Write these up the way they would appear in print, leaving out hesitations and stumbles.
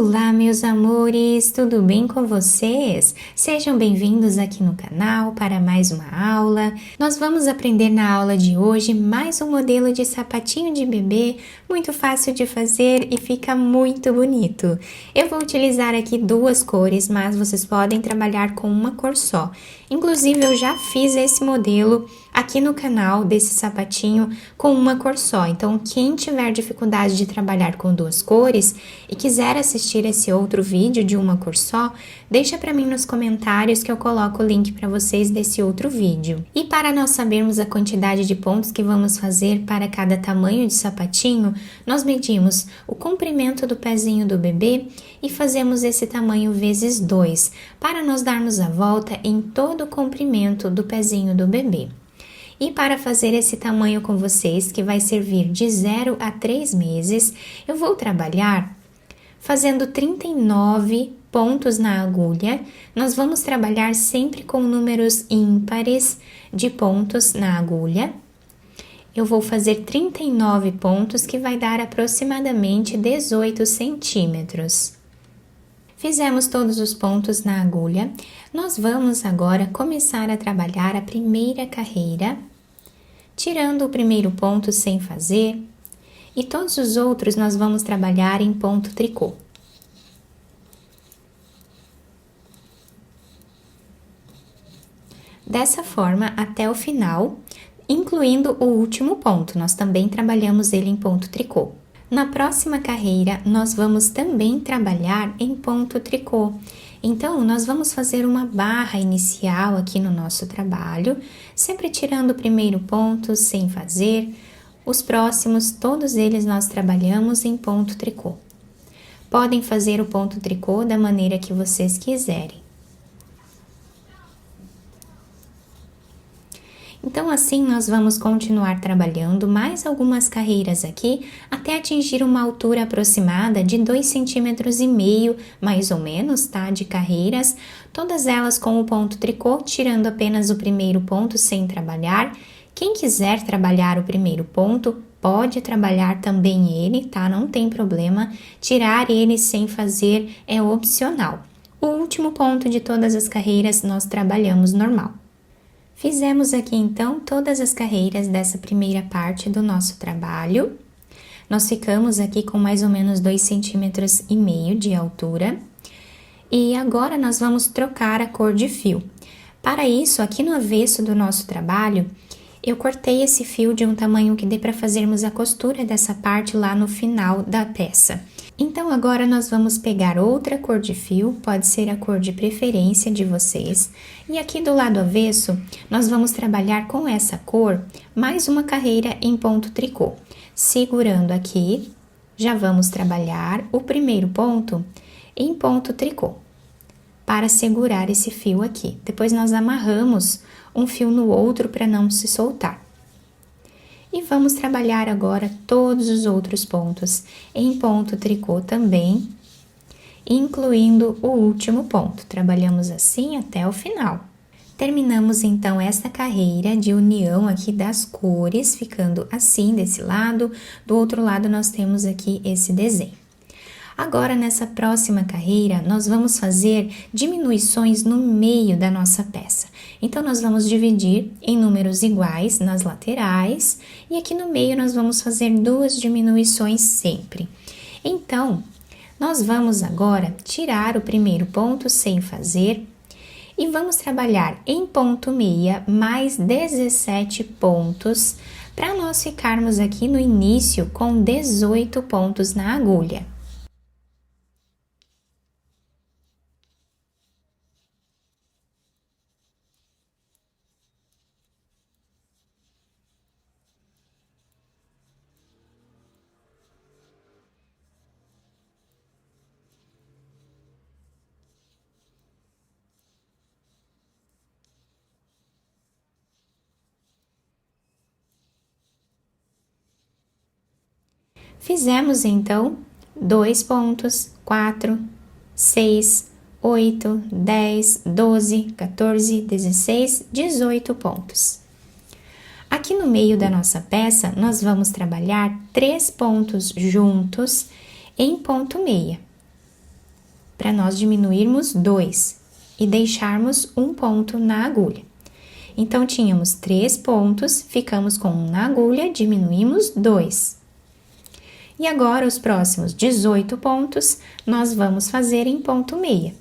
Olá, meus amores, tudo bem com vocês? Sejam bem-vindos aqui no canal para mais uma aula. Nós vamos aprender na aula de hoje mais um modelo de sapatinho de bebê, muito fácil de fazer e fica muito bonito. Eu vou utilizar aqui duas cores, mas vocês podem trabalhar com uma cor só. Inclusive, eu já fiz esse modelo aqui no canal desse sapatinho com uma cor só. Então, quem tiver dificuldade de trabalhar com duas cores e quiser assistir esse outro vídeo de uma cor só, deixa para mim nos comentários que eu coloco o link para vocês desse outro vídeo. E para nós sabermos a quantidade de pontos que vamos fazer para cada tamanho de sapatinho, nós medimos o comprimento do pezinho do bebê e fazemos esse tamanho vezes 2, para nós darmos a volta em todo o comprimento do pezinho do bebê. E para fazer esse tamanho com vocês, que vai servir de 0 a 3 meses, eu vou trabalhar fazendo 39 pontos na agulha. Nós vamos trabalhar sempre com números ímpares de pontos na agulha. Eu vou fazer 39 pontos, que vai dar aproximadamente 18 centímetros. Fizemos todos os pontos na agulha. Nós vamos agora começar a trabalhar a primeira carreira, tirando o primeiro ponto sem fazer, e todos os outros nós vamos trabalhar em ponto tricô. Dessa forma até o final, incluindo o último ponto, nós também trabalhamos ele em ponto tricô. Na próxima carreira, nós vamos também trabalhar em ponto tricô. Então, nós vamos fazer uma barra inicial aqui no nosso trabalho, sempre tirando o primeiro ponto sem fazer. Os próximos, todos eles nós trabalhamos em ponto tricô. Podem fazer o ponto tricô da maneira que vocês quiserem. Então, assim, nós vamos continuar trabalhando mais algumas carreiras aqui, até atingir uma altura aproximada de 2,5 cm, mais ou menos, tá? De carreiras, todas elas com o ponto tricô, tirando apenas o primeiro ponto sem trabalhar. Quem quiser trabalhar o primeiro ponto, pode trabalhar também ele, tá? Não tem problema, tirar ele sem fazer é opcional. O último ponto de todas as carreiras nós trabalhamos normal. Fizemos aqui então todas as carreiras dessa primeira parte do nosso trabalho. Nós ficamos aqui com mais ou menos 2,5 cm de altura. E agora nós vamos trocar a cor de fio. Para isso, aqui no avesso do nosso trabalho, eu cortei esse fio de um tamanho que dê para fazermos a costura dessa parte lá no final da peça. Então, agora nós vamos pegar outra cor de fio, pode ser a cor de preferência de vocês. E aqui do lado avesso, nós vamos trabalhar com essa cor mais uma carreira em ponto tricô. Segurando aqui, já vamos trabalhar o primeiro ponto em ponto tricô, para segurar esse fio aqui. Depois nós amarramos um fio no outro para não se soltar. E vamos trabalhar agora todos os outros pontos em ponto tricô também, incluindo o último ponto. Trabalhamos assim até o final. Terminamos então essa carreira de união aqui das cores, ficando assim desse lado. Do outro lado nós temos aqui esse desenho. Agora, nessa próxima carreira, nós vamos fazer diminuições no meio da nossa peça. Então, nós vamos dividir em números iguais nas laterais e aqui no meio nós vamos fazer duas diminuições sempre. Então, nós vamos agora tirar o primeiro ponto sem fazer e vamos trabalhar em ponto meia mais 17 pontos para nós ficarmos aqui no início com 18 pontos na agulha. Fizemos, então, 2 pontos, 4, 6, 8, 10, 12, 14, 16, 18 pontos. Aqui no meio da nossa peça, nós vamos trabalhar 3 pontos juntos em ponto meia. para nós diminuirmos 2 e deixarmos um ponto na agulha. Então, tínhamos 3 pontos, ficamos com 1 na agulha, diminuímos 2. E agora, os próximos 18 pontos, nós vamos fazer em ponto meia.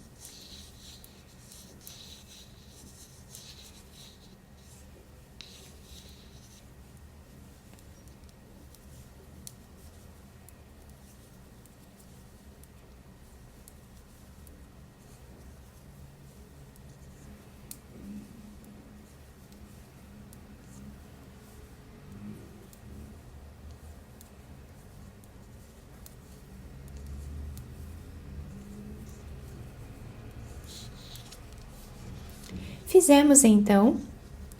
Fizemos, então,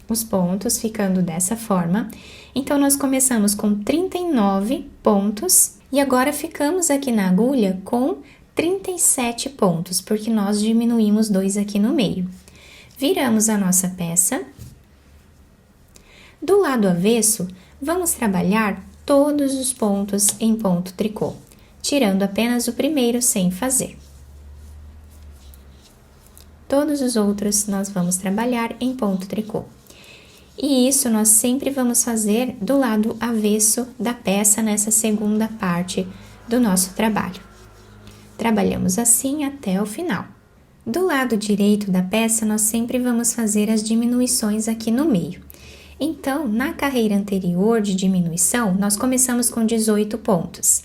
os pontos ficando dessa forma. Então, nós começamos com 39 pontos e agora ficamos aqui na agulha com 37 pontos, porque nós diminuímos 2 aqui no meio. Viramos a nossa peça. Do lado avesso, vamos trabalhar todos os pontos em ponto tricô, tirando apenas o primeiro sem fazer. Todos os outros nós vamos trabalhar em ponto tricô. E isso nós sempre vamos fazer do lado avesso da peça nessa segunda parte do nosso trabalho. Trabalhamos assim até o final. Do lado direito da peça, nós sempre vamos fazer as diminuições aqui no meio. Então, na carreira anterior de diminuição, nós começamos com 18 pontos.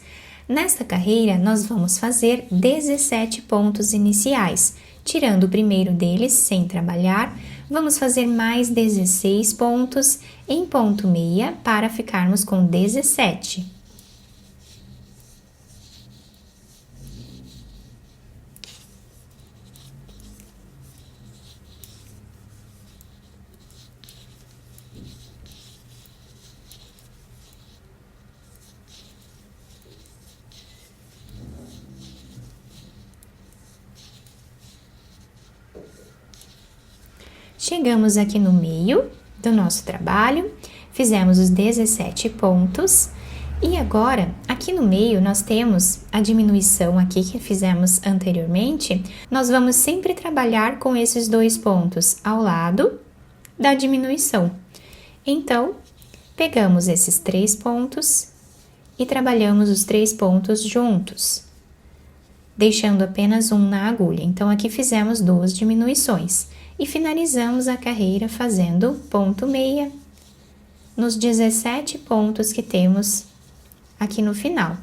Nesta carreira, nós vamos fazer 17 pontos iniciais. Tirando o primeiro deles, sem trabalhar, vamos fazer mais 16 pontos em ponto meia para ficarmos com 17. Chegamos aqui no meio do nosso trabalho, fizemos os 17 pontos e agora, aqui no meio, nós temos a diminuição aqui que fizemos anteriormente. Nós vamos sempre trabalhar com esses 2 pontos ao lado da diminuição. Então, pegamos esses 3 pontos e trabalhamos os 3 pontos juntos, deixando apenas um na agulha. Então, aqui fizemos 2 diminuições. E finalizamos a carreira fazendo ponto meia nos 17 pontos que temos aqui no final,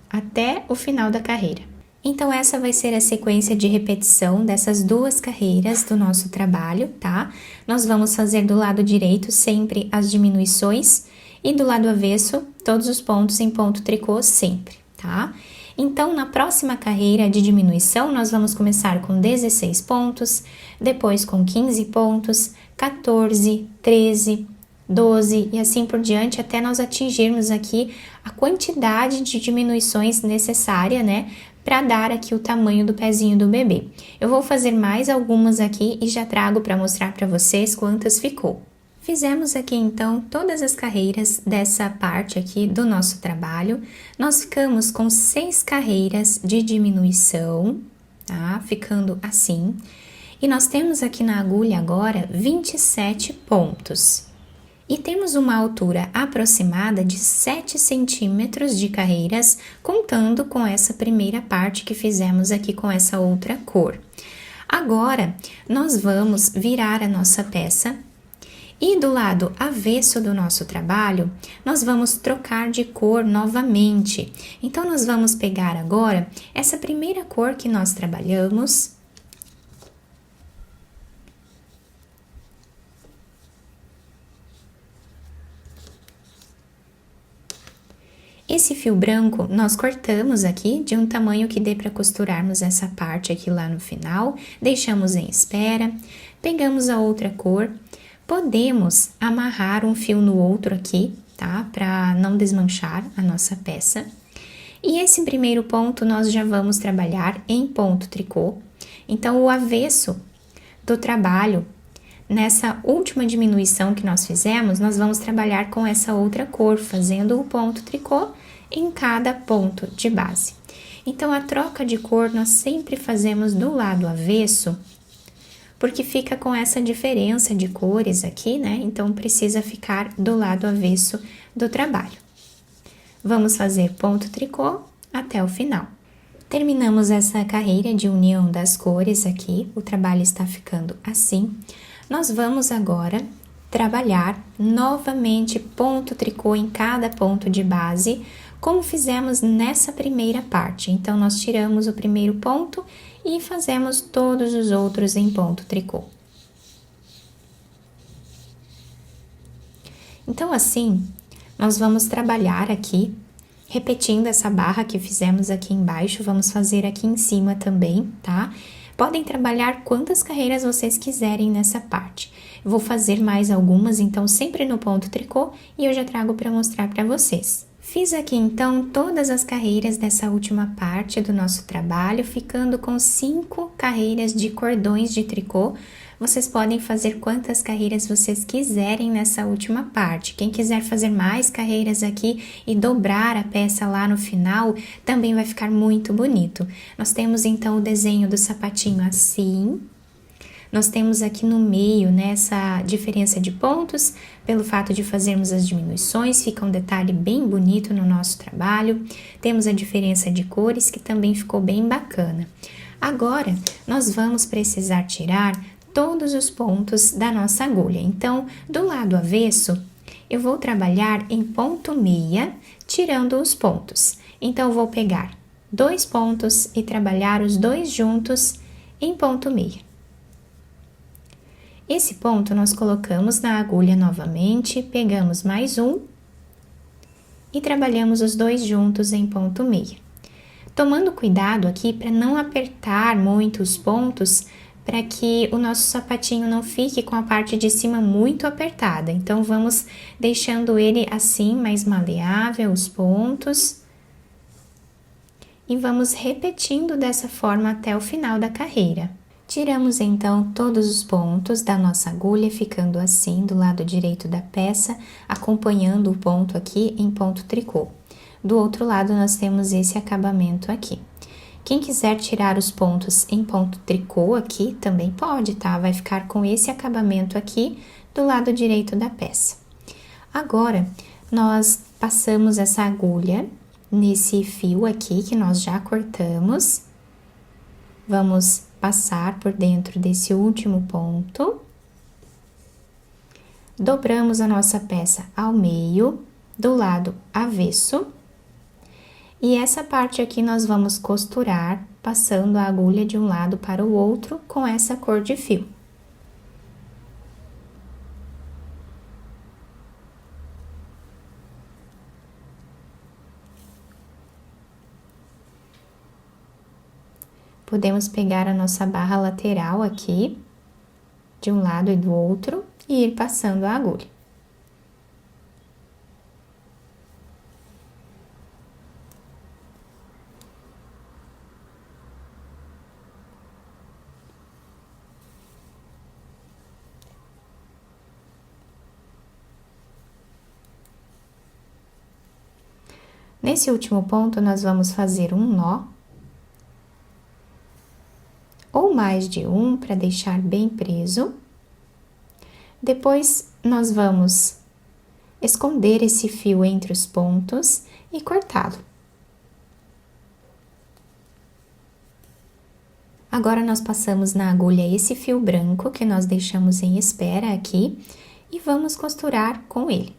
até o final da carreira. Então, essa vai ser a sequência de repetição dessas 2 carreiras do nosso trabalho, tá? Nós vamos fazer do lado direito sempre as diminuições e do lado avesso todos os pontos em ponto tricô sempre, tá? Então, na próxima carreira de diminuição, nós vamos começar com 16 pontos, depois com 15 pontos, 14, 13, 12 e assim por diante, até nós atingirmos aqui a quantidade de diminuições necessária, né, para dar aqui o tamanho do pezinho do bebê. Eu vou fazer mais algumas aqui e já trago para mostrar para vocês quantas ficou. Fizemos aqui, então, todas as carreiras dessa parte aqui do nosso trabalho. Nós ficamos com 6 carreiras de diminuição, tá? Ficando assim. E nós temos aqui na agulha agora 27 pontos. E temos uma altura aproximada de 7 centímetros de carreiras, contando com essa primeira parte que fizemos aqui com essa outra cor. Agora, nós vamos virar a nossa peça. E do lado avesso do nosso trabalho, nós vamos trocar de cor novamente. Então, nós vamos pegar agora essa primeira cor que nós trabalhamos. Esse fio branco, nós cortamos aqui de um tamanho que dê para costurarmos essa parte aqui lá no final. Deixamos em espera, pegamos a outra cor. Podemos amarrar um fio no outro aqui, tá? Para não desmanchar a nossa peça. E esse primeiro ponto nós já vamos trabalhar em ponto tricô. Então, o avesso do trabalho, nessa última diminuição que nós fizemos, nós vamos trabalhar com essa outra cor, fazendo o ponto tricô em cada ponto de base. Então, a troca de cor nós sempre fazemos do lado avesso, porque fica com essa diferença de cores aqui, né? Então, precisa ficar do lado avesso do trabalho. Vamos fazer ponto tricô até o final. Terminamos essa carreira de união das cores aqui, o trabalho está ficando assim. Nós vamos agora trabalhar novamente ponto tricô em cada ponto de base, como fizemos nessa primeira parte. Então, nós tiramos o primeiro ponto e fazemos todos os outros em ponto tricô. Então, assim, nós vamos trabalhar aqui, repetindo essa barra que fizemos aqui embaixo, vamos fazer aqui em cima também, tá? Podem trabalhar quantas carreiras vocês quiserem nessa parte. Eu vou fazer mais algumas, então sempre no ponto tricô, e eu já trago para mostrar para vocês. Fiz aqui então todas as carreiras dessa última parte do nosso trabalho, ficando com 5 carreiras de cordões de tricô. Vocês podem fazer quantas carreiras vocês quiserem nessa última parte. Quem quiser fazer mais carreiras aqui e dobrar a peça lá no final, também vai ficar muito bonito. Nós temos então o desenho do sapatinho assim. Nós temos aqui no meio, né, essa diferença de pontos, pelo fato de fazermos as diminuições, fica um detalhe bem bonito no nosso trabalho. Temos a diferença de cores, que também ficou bem bacana. Agora, nós vamos precisar tirar todos os pontos da nossa agulha. Então, do lado avesso, eu vou trabalhar em ponto meia, tirando os pontos. Então, eu vou pegar 2 pontos e trabalhar os 2 juntos em ponto meia. Esse ponto nós colocamos na agulha novamente, pegamos mais um e trabalhamos os 2 juntos em ponto meia. Tomando cuidado aqui para não apertar muito os pontos, para que o nosso sapatinho não fique com a parte de cima muito apertada. Então, vamos deixando ele assim, mais maleável, os pontos. E vamos repetindo dessa forma até o final da carreira. Tiramos então todos os pontos da nossa agulha, ficando assim do lado direito da peça, acompanhando o ponto aqui em ponto tricô. Do outro lado, nós temos esse acabamento aqui. Quem quiser tirar os pontos em ponto tricô aqui, também pode, tá? Vai ficar com esse acabamento aqui do lado direito da peça. Agora, nós passamos essa agulha nesse fio aqui que nós já cortamos. Vamos passar por dentro desse último ponto. Dobramos a nossa peça ao meio, do lado avesso. E essa parte aqui nós vamos costurar, passando a agulha de um lado para o outro com essa cor de fio. Podemos pegar a nossa barra lateral aqui, de um lado e do outro, e ir passando a agulha. Nesse último ponto, nós vamos fazer um nó, ou mais de um, para deixar bem preso. Depois, nós vamos esconder esse fio entre os pontos e cortá-lo. Agora, nós passamos na agulha esse fio branco que nós deixamos em espera aqui e vamos costurar com ele.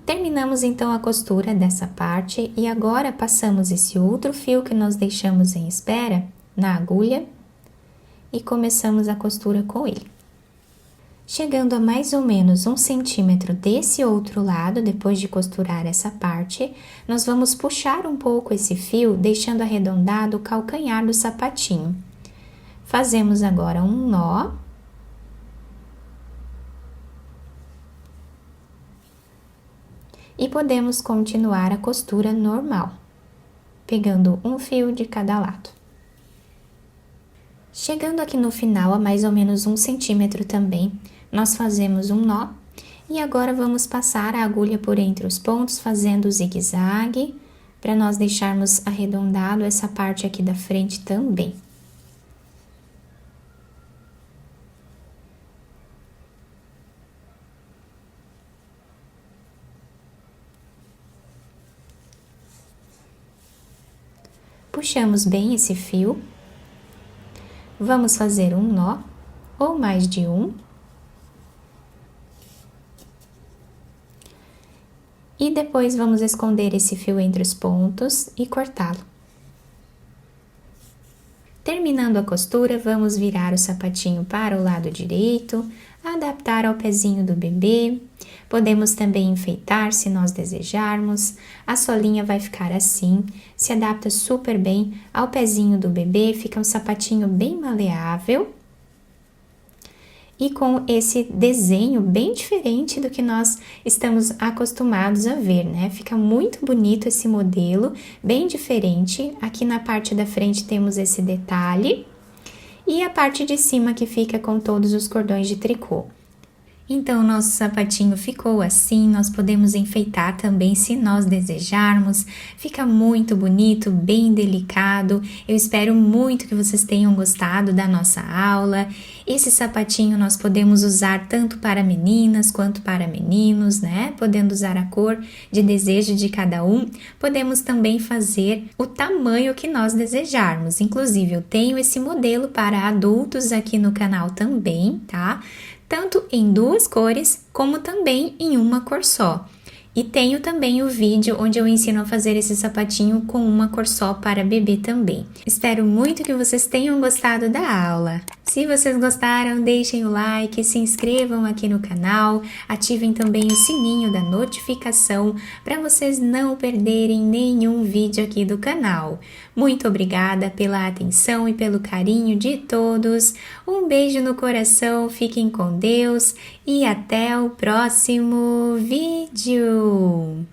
Terminamos então a costura dessa parte e agora passamos esse outro fio que nós deixamos em espera na agulha e começamos a costura com ele. Chegando a mais ou menos 1 centímetro desse outro lado, depois de costurar essa parte, nós vamos puxar um pouco esse fio, deixando arredondado o calcanhar do sapatinho. Fazemos agora um nó. e podemos continuar a costura normal, pegando um fio de cada lado. Chegando aqui no final, a mais ou menos 1 centímetro também, nós fazemos um nó e agora vamos passar a agulha por entre os pontos, fazendo zigue-zague, para nós deixarmos arredondado essa parte aqui da frente também. Puxamos bem esse fio, vamos fazer um nó, ou mais de um, e depois vamos esconder esse fio entre os pontos e cortá-lo. Terminando a costura, vamos virar o sapatinho para o lado direito, adaptar ao pezinho do bebê. Podemos também enfeitar se nós desejarmos. A solinha vai ficar assim, se adapta super bem ao pezinho do bebê, fica um sapatinho bem maleável. E com esse desenho bem diferente do que nós estamos acostumados a ver, né? Fica muito bonito esse modelo, bem diferente. Aqui na parte da frente temos esse detalhe e a parte de cima que fica com todos os cordões de tricô. Então, nosso sapatinho ficou assim, nós podemos enfeitar também se nós desejarmos. Fica muito bonito, bem delicado. Eu espero muito que vocês tenham gostado da nossa aula. Esse sapatinho nós podemos usar tanto para meninas quanto para meninos, né? Podendo usar a cor de desejo de cada um. Podemos também fazer o tamanho que nós desejarmos. Inclusive, eu tenho esse modelo para adultos aqui no canal também, tá? Tanto em 2 cores, como também em uma cor só. E tenho também o vídeo onde eu ensino a fazer esse sapatinho com uma cor só para bebê também. Espero muito que vocês tenham gostado da aula. Se vocês gostaram, deixem o like, se inscrevam aqui no canal, ativem também o sininho da notificação para vocês não perderem nenhum vídeo aqui do canal. Muito obrigada pela atenção e pelo carinho de todos. Um beijo no coração, fiquem com Deus e até o próximo vídeo!